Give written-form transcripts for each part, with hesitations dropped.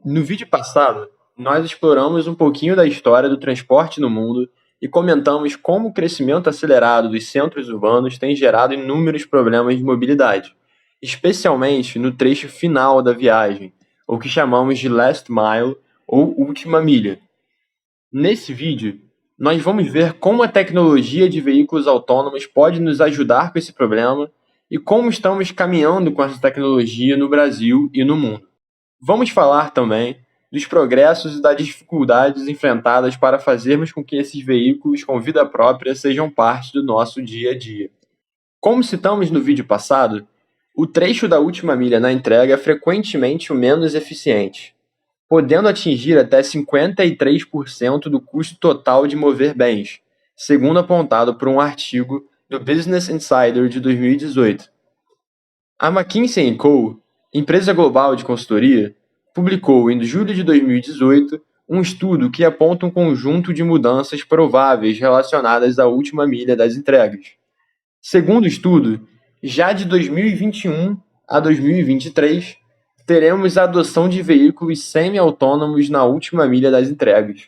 No vídeo passado, nós exploramos um pouquinho da história do transporte no mundo e comentamos como o crescimento acelerado dos centros urbanos tem gerado inúmeros problemas de mobilidade, especialmente no trecho final da viagem, o que chamamos de last mile ou última milha. Nesse vídeo, nós vamos ver como a tecnologia de veículos autônomos pode nos ajudar com esse problema e como estamos caminhando com essa tecnologia no Brasil e no mundo. Vamos falar também dos progressos e das dificuldades enfrentadas para fazermos com que esses veículos com vida própria sejam parte do nosso dia a dia. Como citamos no vídeo passado, o trecho da última milha na entrega é frequentemente o menos eficiente, podendo atingir até 53% do custo total de mover bens, segundo apontado por um artigo do Business Insider de 2018. A McKinsey & Co., empresa global de consultoria, publicou em julho de 2018 um estudo que aponta um conjunto de mudanças prováveis relacionadas à última milha das entregas. Segundo o estudo, já de 2021 a 2023, teremos a adoção de veículos semi-autônomos na última milha das entregas,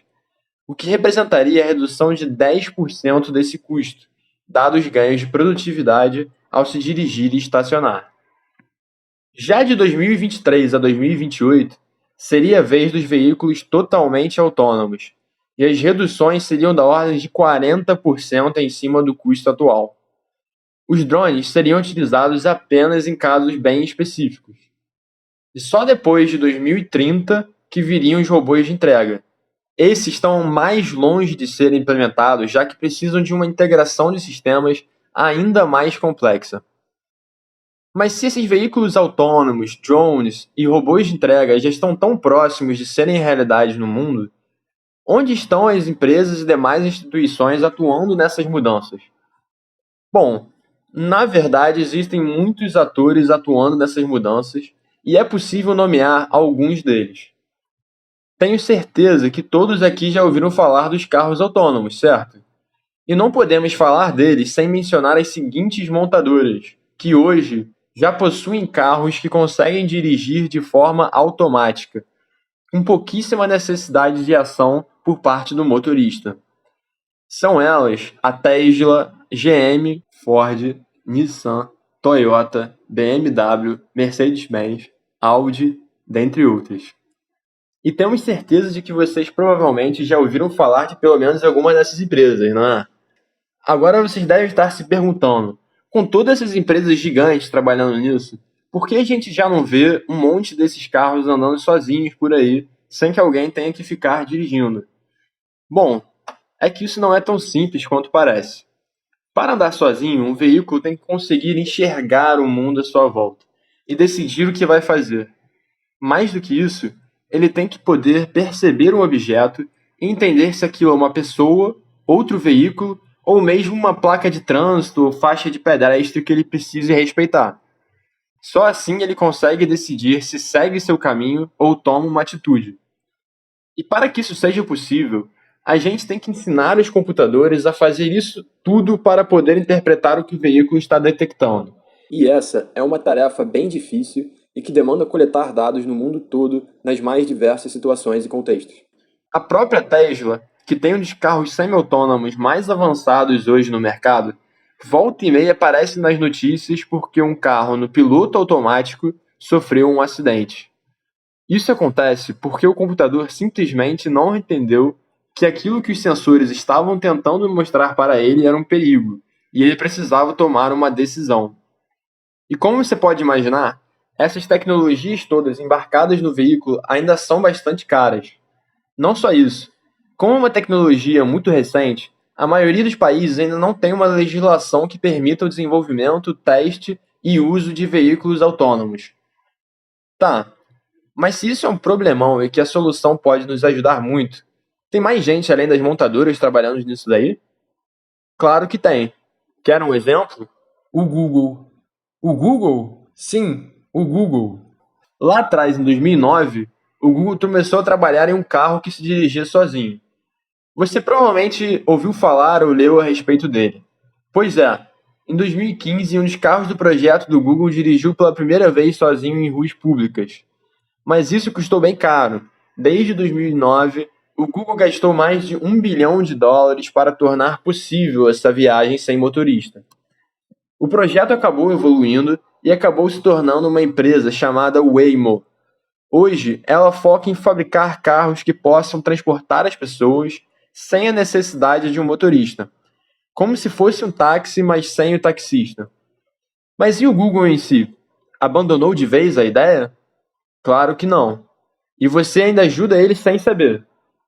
o que representaria a redução de 10% desse custo, dados os ganhos de produtividade ao se dirigir e estacionar. Já de 2023 a 2028, seria a vez dos veículos totalmente autônomos, e as reduções seriam da ordem de 40% em cima do custo atual. Os drones seriam utilizados apenas em casos bem específicos. E só depois de 2030 que viriam os robôs de entrega. Esses estão mais longe de serem implementados, já que precisam de uma integração de sistemas ainda mais complexa. Mas se esses veículos autônomos, drones e robôs de entrega já estão tão próximos de serem realidade no mundo, onde estão as empresas e demais instituições atuando nessas mudanças? Bom, na verdade existem muitos atores atuando nessas mudanças e é possível nomear alguns deles. Tenho certeza que todos aqui já ouviram falar dos carros autônomos, certo? E não podemos falar deles sem mencionar as seguintes montadoras, que hoje já possuem carros que conseguem dirigir de forma automática, com pouquíssima necessidade de ação por parte do motorista. São elas a Tesla, GM, Ford, Nissan, Toyota, BMW, Mercedes-Benz, Audi, dentre outras. E temos certeza de que vocês provavelmente já ouviram falar de pelo menos alguma dessas empresas, não é? Agora vocês devem estar se perguntando, com todas essas empresas gigantes trabalhando nisso, por que a gente já não vê um monte desses carros andando sozinhos por aí, sem que alguém tenha que ficar dirigindo? Bom, é que isso não é tão simples quanto parece. Para andar sozinho, um veículo tem que conseguir enxergar o mundo à sua volta e decidir o que vai fazer. Mais do que isso, ele tem que poder perceber um objeto e entender se aquilo é uma pessoa, outro veículo ou mesmo uma placa de trânsito ou faixa de pedestre que ele precise respeitar. Só assim ele consegue decidir se segue seu caminho ou toma uma atitude. E para que isso seja possível, a gente tem que ensinar os computadores a fazer isso tudo para poder interpretar o que o veículo está detectando. E essa é uma tarefa bem difícil e que demanda coletar dados no mundo todo nas mais diversas situações e contextos. A própria Tesla, que tem um dos carros semi-autônomos mais avançados hoje no mercado, volta e meia aparece nas notícias porque um carro no piloto automático sofreu um acidente. Isso acontece porque o computador simplesmente não entendeu que aquilo que os sensores estavam tentando mostrar para ele era um perigo, e ele precisava tomar uma decisão. E como você pode imaginar, essas tecnologias todas embarcadas no veículo ainda são bastante caras. Não só isso, como é uma tecnologia muito recente, a maioria dos países ainda não tem uma legislação que permita o desenvolvimento, teste e uso de veículos autônomos. Tá, mas se isso é um problemão e que a solução pode nos ajudar muito, tem mais gente além das montadoras trabalhando nisso daí? Claro que tem. Quer um exemplo? O Google. O Google? Sim, o Google. Lá atrás, em 2009, o Google começou a trabalhar em um carro que se dirigia sozinho. Você provavelmente ouviu falar ou leu a respeito dele. Pois é, em 2015, um dos carros do projeto do Google dirigiu pela primeira vez sozinho em ruas públicas. Mas isso custou bem caro. Desde 2009, o Google gastou mais de US$ 1 bilhão para tornar possível essa viagem sem motorista. O projeto acabou evoluindo e acabou se tornando uma empresa chamada Waymo. Hoje, ela foca em fabricar carros que possam transportar as pessoas sem a necessidade de um motorista, como se fosse um táxi, mas sem o taxista. Mas e o Google em si? Abandonou de vez a ideia? Claro que não. E você ainda ajuda ele sem saber.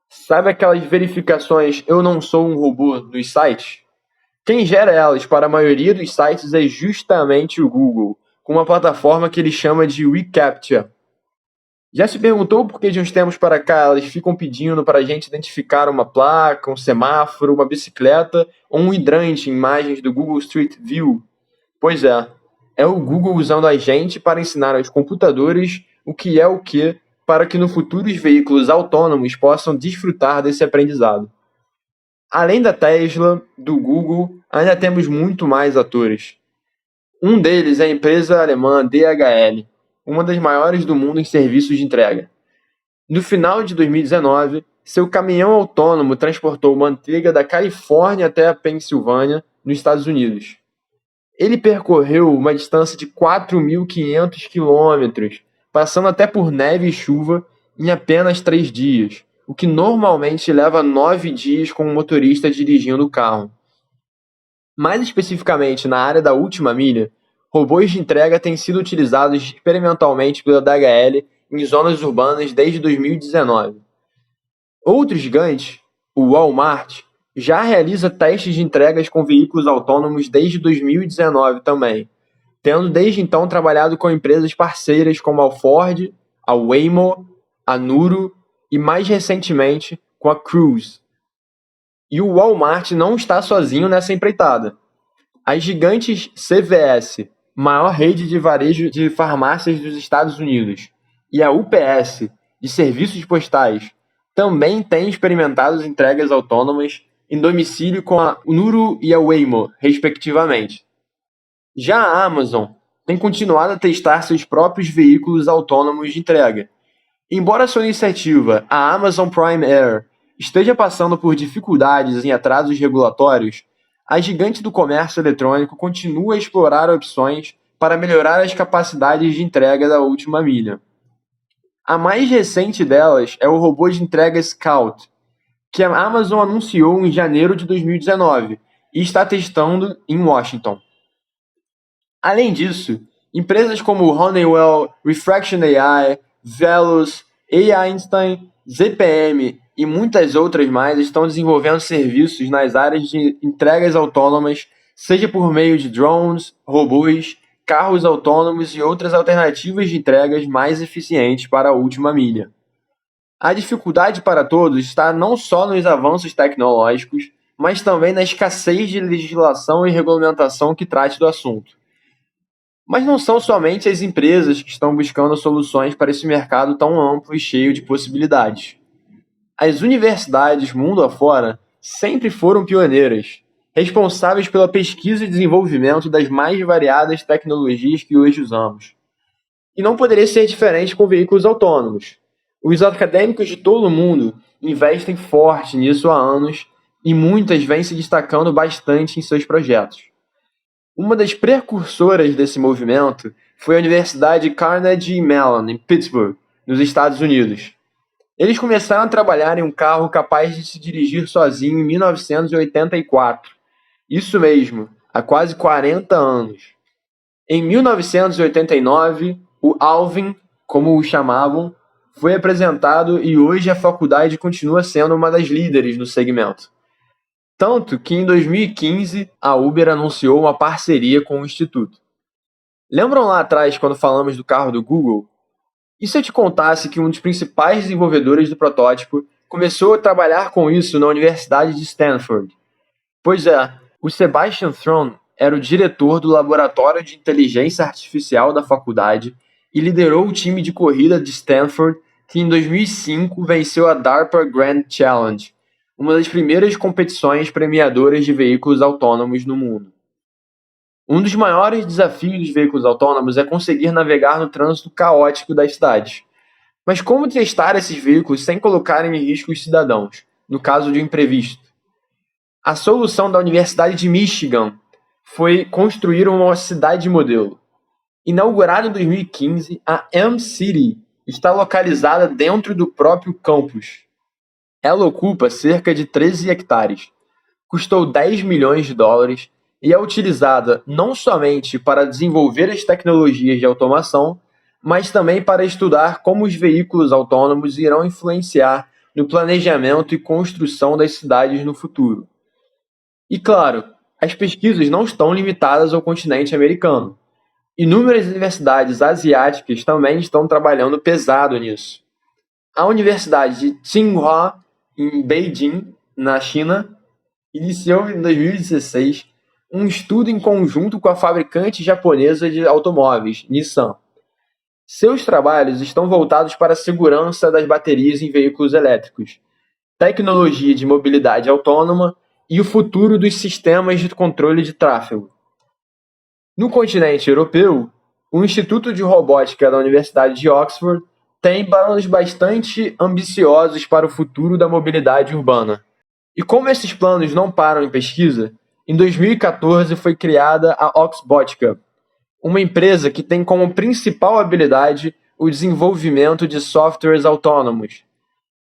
Sabe aquelas verificações "eu não sou um robô" dos sites? Quem gera elas para a maioria dos sites é justamente o Google, com uma plataforma que ele chama de reCAPTCHA. Já se perguntou por que de uns tempos para cá elas ficam pedindo para a gente identificar uma placa, um semáforo, uma bicicleta ou um hidrante em imagens do Google Street View? Pois é o Google usando a gente para ensinar aos computadores o que é o que, para que no futuro os veículos autônomos possam desfrutar desse aprendizado. Além da Tesla, do Google, ainda temos muito mais atores. Um deles é a empresa alemã DHL, uma das maiores do mundo em serviços de entrega. No final de 2019, seu caminhão autônomo transportou manteiga da Califórnia até a Pensilvânia, nos Estados Unidos. Ele percorreu uma distância de 4.500 quilômetros, passando até por neve e chuva em apenas 3 dias, o que normalmente leva 9 dias com o motorista dirigindo o carro. Mais especificamente na área da última milha, robôs de entrega têm sido utilizados experimentalmente pela DHL em zonas urbanas desde 2019. Outro gigante, o Walmart, já realiza testes de entregas com veículos autônomos desde 2019 também, tendo desde então trabalhado com empresas parceiras como a Ford, a Waymo, a Nuro e mais recentemente com a Cruise. E o Walmart não está sozinho nessa empreitada. As gigantes CVS, maior rede de varejo de farmácias dos Estados Unidos, e a UPS, de serviços postais, também têm experimentado as entregas autônomas em domicílio com a Nuro e a Waymo, respectivamente. Já a Amazon tem continuado a testar seus próprios veículos autônomos de entrega. Embora sua iniciativa, a Amazon Prime Air, esteja passando por dificuldades em atrasos regulatórios, a gigante do comércio eletrônico continua a explorar opções para melhorar as capacidades de entrega da última milha. A mais recente delas é o robô de entrega Scout, que a Amazon anunciou em janeiro de 2019 e está testando em Washington. Além disso, empresas como Honeywell, Refraction AI, Veloz, Einstein, ZPM e muitas outras mais estão desenvolvendo serviços nas áreas de entregas autônomas, seja por meio de drones, robôs, carros autônomos e outras alternativas de entregas mais eficientes para a última milha. A dificuldade para todos está não só nos avanços tecnológicos, mas também na escassez de legislação e regulamentação que trate do assunto. Mas não são somente as empresas que estão buscando soluções para esse mercado tão amplo e cheio de possibilidades. As universidades mundo afora sempre foram pioneiras, responsáveis pela pesquisa e desenvolvimento das mais variadas tecnologias que hoje usamos. E não poderia ser diferente com veículos autônomos. Os acadêmicos de todo o mundo investem forte nisso há anos e muitas vêm se destacando bastante em seus projetos. Uma das precursoras desse movimento foi a Universidade Carnegie Mellon, em Pittsburgh, nos Estados Unidos. Eles começaram a trabalhar em um carro capaz de se dirigir sozinho em 1984. Isso mesmo, há quase 40 anos. Em 1989, o Alvin, como o chamavam, foi apresentado e hoje a faculdade continua sendo uma das líderes no segmento. Tanto que em 2015 a Uber anunciou uma parceria com o Instituto. Lembram lá atrás quando falamos do carro do Google? E se eu te contasse que um dos principais desenvolvedores do protótipo começou a trabalhar com isso na Universidade de Stanford? Pois é, o Sebastian Thrun era o diretor do Laboratório de Inteligência Artificial da faculdade e liderou o time de corrida de Stanford que em 2005 venceu a DARPA Grand Challenge, uma das primeiras competições premiadoras de veículos autônomos no mundo. Um dos maiores desafios dos veículos autônomos é conseguir navegar no trânsito caótico das cidades. Mas como testar esses veículos sem colocar em risco os cidadãos, no caso de um imprevisto? A solução da Universidade de Michigan foi construir uma cidade modelo. Inaugurada em 2015, a M-City está localizada dentro do próprio campus. Ela ocupa cerca de 13 hectares, custou 10 milhões de dólares e é utilizada não somente para desenvolver as tecnologias de automação, mas também para estudar como os veículos autônomos irão influenciar no planejamento e construção das cidades no futuro. E claro, as pesquisas não estão limitadas ao continente americano. Inúmeras universidades asiáticas também estão trabalhando pesado nisso. A Universidade de Tsinghua, em Beijing, na China, iniciou em 2016 um estudo em conjunto com a fabricante japonesa de automóveis, Nissan. Seus trabalhos estão voltados para a segurança das baterias em veículos elétricos, tecnologia de mobilidade autônoma e o futuro dos sistemas de controle de tráfego. No continente europeu, o Instituto de Robótica da Universidade de Oxford tem planos bastante ambiciosos para o futuro da mobilidade urbana. E como esses planos não param em pesquisa, em 2014 foi criada a Oxbotica, uma empresa que tem como principal habilidade o desenvolvimento de softwares autônomos.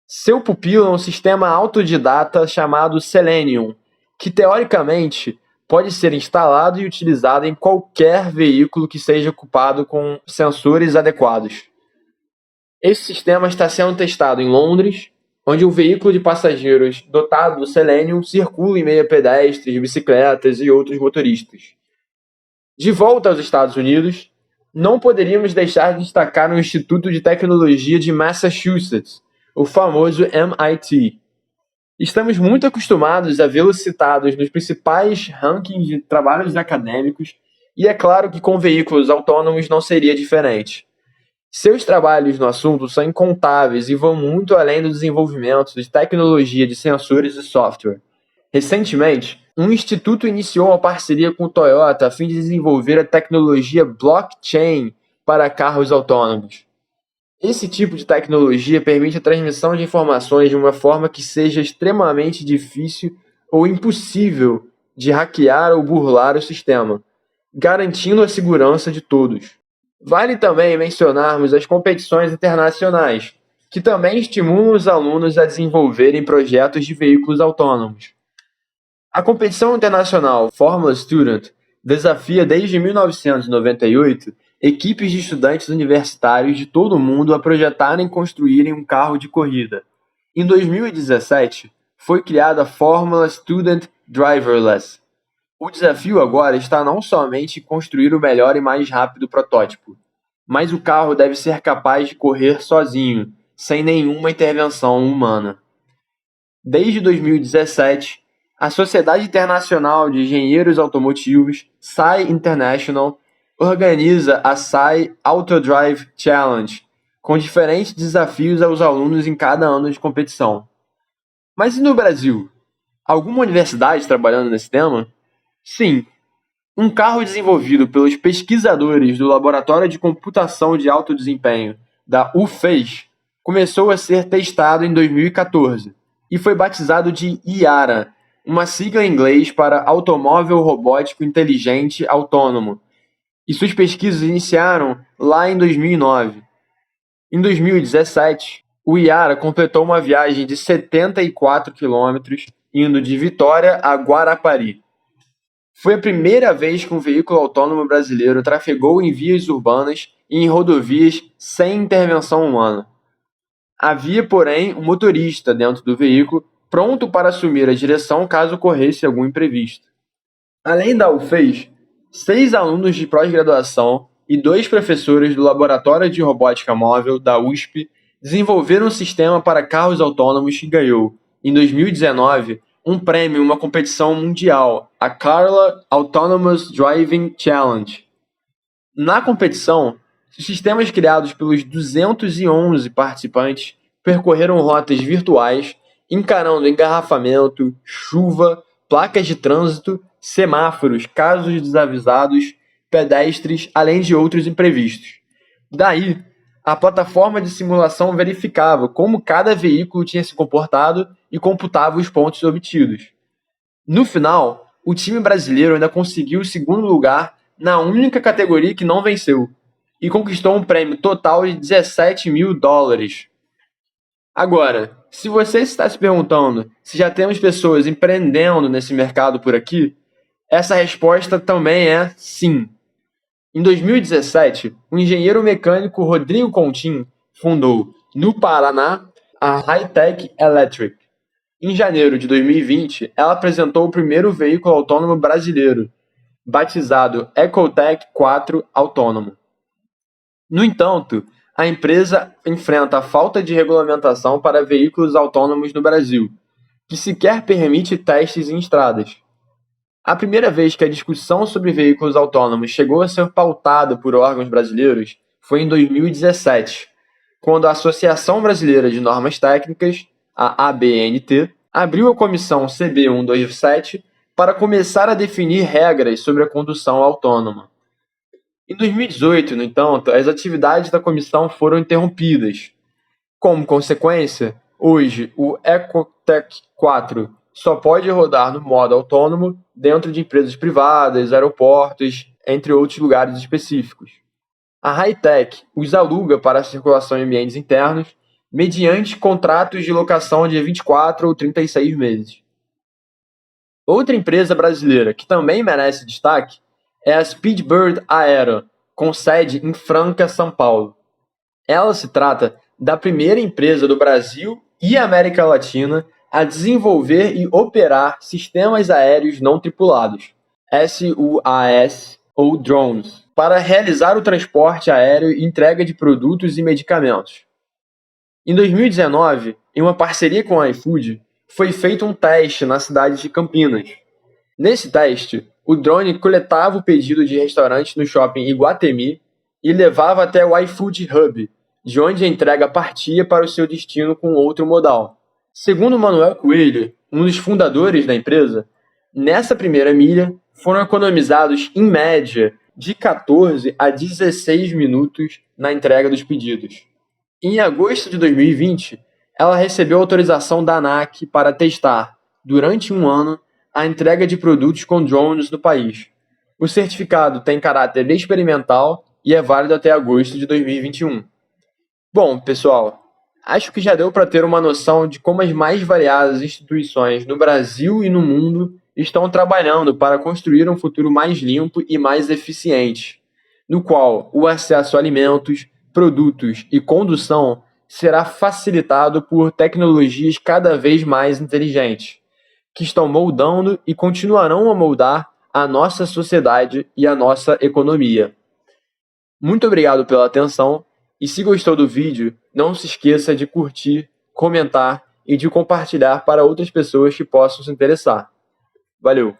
Seu pupilo é um sistema autodidata chamado Selenium, que teoricamente pode ser instalado e utilizado em qualquer veículo que seja equipado com sensores adequados. Esse sistema está sendo testado em Londres, onde um veículo de passageiros dotado do Selenium circula em meio a pedestres, bicicletas e outros motoristas. De volta aos Estados Unidos, não poderíamos deixar de destacar o Instituto de Tecnologia de Massachusetts, o famoso MIT. Estamos muito acostumados a vê-los citados nos principais rankings de trabalhos acadêmicos, e é claro que com veículos autônomos não seria diferente. Seus trabalhos no assunto são incontáveis e vão muito além do desenvolvimento de tecnologia de sensores e software. Recentemente, um instituto iniciou uma parceria com o Toyota a fim de desenvolver a tecnologia blockchain para carros autônomos. Esse tipo de tecnologia permite a transmissão de informações de uma forma que seja extremamente difícil ou impossível de hackear ou burlar o sistema, garantindo a segurança de todos. Vale também mencionarmos as competições internacionais, que também estimulam os alunos a desenvolverem projetos de veículos autônomos. A competição internacional Formula Student desafia desde 1998 equipes de estudantes universitários de todo o mundo a projetarem e construírem um carro de corrida. Em 2017, foi criada a Formula Student Driverless. O desafio agora está não somente em construir o melhor e mais rápido protótipo, mas o carro deve ser capaz de correr sozinho, sem nenhuma intervenção humana. Desde 2017, a Sociedade Internacional de Engenheiros Automotivos, SAI International, organiza a SAI Autodrive Challenge, com diferentes desafios aos alunos em cada ano de competição. Mas e no Brasil? Alguma universidade trabalhando nesse tema? Sim. Um carro desenvolvido pelos pesquisadores do Laboratório de Computação de Alto Desempenho, da UFES, começou a ser testado em 2014 e foi batizado de IARA, uma sigla em inglês para Automóvel Robótico Inteligente Autônomo, e suas pesquisas iniciaram lá em 2009. Em 2017, o IARA completou uma viagem de 74 quilômetros, indo de Vitória a Guarapari. Foi a primeira vez que um veículo autônomo brasileiro trafegou em vias urbanas e em rodovias sem intervenção humana. Havia, porém, um motorista dentro do veículo, pronto para assumir a direção caso ocorresse algum imprevisto. Além da UFES, 6 alunos de pós-graduação e 2 professores do Laboratório de Robótica Móvel da USP desenvolveram um sistema para carros autônomos que ganhou, em 2019, um prêmio em uma competição mundial, a Carla Autonomous Driving Challenge. Na competição, os sistemas criados pelos 211 participantes percorreram rotas virtuais, encarando engarrafamento, chuva, placas de trânsito, semáforos, casos desavisados, pedestres, além de outros imprevistos. Daí, A plataforma de simulação verificava como cada veículo tinha se comportado e computava os pontos obtidos. No final, o time brasileiro ainda conseguiu o segundo lugar na única categoria que não venceu e conquistou um prêmio total de US$ 17 mil. Agora, se você está se perguntando se já temos pessoas empreendendo nesse mercado por aqui, essa resposta também é sim. Em 2017, o engenheiro mecânico Rodrigo Contim fundou, no Paraná, a Hi-Tech Electric. Em janeiro de 2020, ela apresentou o primeiro veículo autônomo brasileiro, batizado Ecotec 4 Autônomo. No entanto, a empresa enfrenta a falta de regulamentação para veículos autônomos no Brasil, que sequer permite testes em estradas. A primeira vez que a discussão sobre veículos autônomos chegou a ser pautada por órgãos brasileiros foi em 2017, quando a Associação Brasileira de Normas Técnicas, a ABNT, abriu a comissão CB 127 para começar a definir regras sobre a condução autônoma. Em 2018, no entanto, as atividades da comissão foram interrompidas. Como consequência, hoje o Ecotec 4 só pode rodar no modo autônomo dentro de empresas privadas, aeroportos, entre outros lugares específicos. A Hi-Tech os aluga para a circulação em ambientes internos mediante contratos de locação de 24 ou 36 meses. Outra empresa brasileira que também merece destaque é a Speedbird Aero, com sede em Franca, São Paulo. Ela se trata da primeira empresa do Brasil e América Latina a desenvolver e operar sistemas aéreos não tripulados, SUAS ou drones, para realizar o transporte aéreo e entrega de produtos e medicamentos. Em 2019, em uma parceria com a iFood, foi feito um teste na cidade de Campinas. Nesse teste, o drone coletava o pedido de restaurante no shopping Iguatemi e levava até o iFood Hub, de onde a entrega partia para o seu destino com outro modal. Segundo Manuel Coelho, um dos fundadores da empresa, nessa primeira milha foram economizados, em média, de 14 a 16 minutos na entrega dos pedidos. Em agosto de 2020, ela recebeu autorização da ANAC para testar, durante um ano, a entrega de produtos com drones no país. O certificado tem caráter experimental e é válido até agosto de 2021. Bom, pessoal, acho que já deu para ter uma noção de como as mais variadas instituições no Brasil e no mundo estão trabalhando para construir um futuro mais limpo e mais eficiente, no qual o acesso a alimentos, produtos e condução será facilitado por tecnologias cada vez mais inteligentes, que estão moldando e continuarão a moldar a nossa sociedade e a nossa economia. Muito obrigado pela atenção e se gostou do vídeo, não se esqueça de curtir, comentar e de compartilhar para outras pessoas que possam se interessar. Valeu!